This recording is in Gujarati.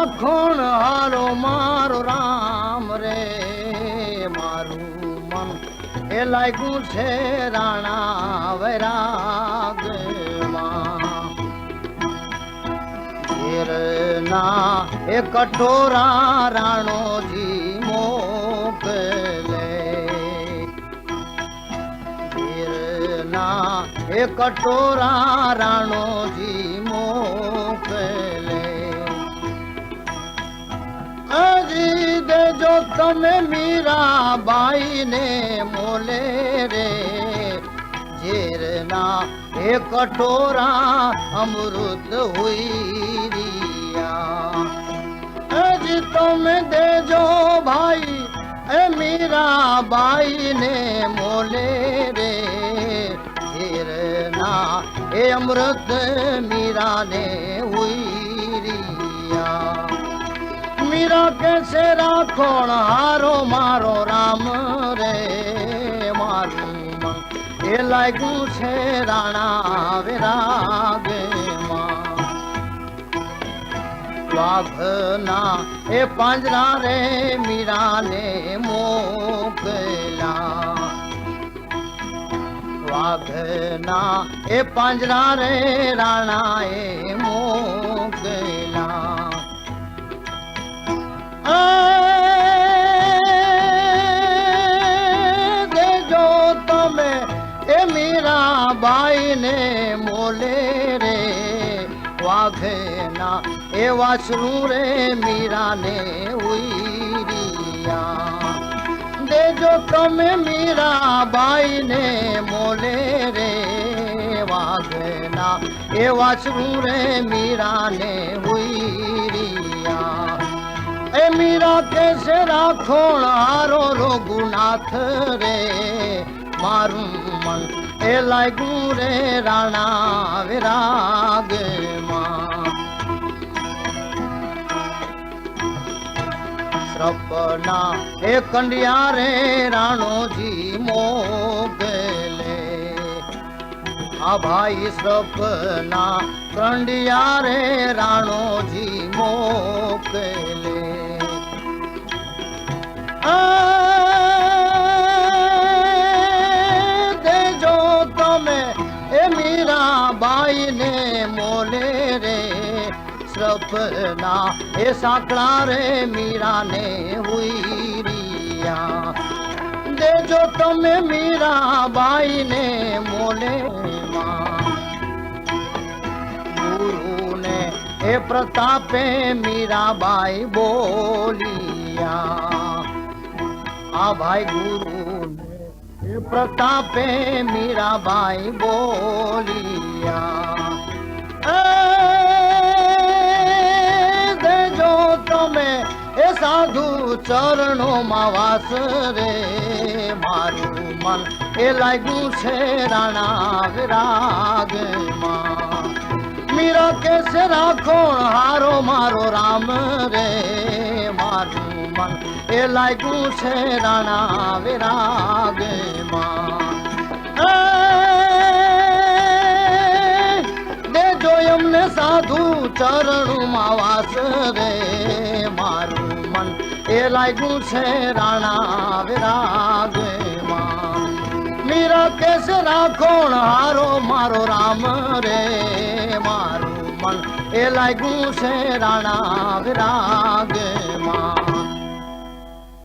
રાખોણ હારો મારો રામ રે મારું મન એ લાગ્યું છે રાણા વૈરાગમાં ઘેરના એ કટોરા રાણોજી મોકલે ઘેરના એ કટોરા રાણોજી મોકલે હજી દેજો તમે મીરાબાઈ ને મોલે રે ઝેરના એ કટોરા અમૃત હુઈ રહ્યા હજી તમે દેજો ભાઈ એ મીરાબાઈ ને મોલે રે ઝેરના એ અમૃત મીરાને હુઈ રહ્યા મીરા કેસે રાખોણ હારો મારો રામ રે મારું મન એ લાગ્યું છે રાણા વિરાગમાં વાઘના એ પાંજરા રે મીરાને મોકલા વાઘના એ પાંજરા રે રાણાએ મોકલા દેજો તમે એ મીરાબાઈ ને મોલે રે વાઘના એ વાસરું રે મીરાને ઉઈરિયા દેજો તમે મીરાબાઈ ને મોલે રે વાઘના એ વાસરું રે મીરાને ઉઈરિયા એ મીરા કેસે રાખોણ હારો રઘુનાથ રે મારું મન એ લાગ્યું રે રાણા વિરાગમાં સપના એ કંડિયા રે રાણોજી મોકલે આ ભાઈ સપના કંડિયા રે રાણોજી મોકલે દેજો તમે એ મીરાબાઈ ને મોલે રે સપના એ સાંકળા રે મીરાને હુઈરિયા દેજો તમે મીરાબાઈ ને મોલે ગુરુને એ પ્રતાપે મીરાબાઈ બોલિયા આ ભાઈ ગુરુ એ પ્રતાપે મીરાબાઈ બોલિયા દેજો તમે એ સાધુ ચરણોમાં વાસ રે મારું મન એ લાગ્યું છે રાણા વિરાગમાં મીરા કેસે રાખોણ હારો મારો રામ રે મારું મન એ લાગ્યું છે રાણા વિરાગમાં દેજો એમને સાધુ ચરણમાં વાસ રે મારું મન એ લાગ્યું છે રાણા વિરાગમાં મીરા કેસે રાખોણ હારો મારો રામ રે મારું મન એ લાગ્યું છે રાણા વિરાગ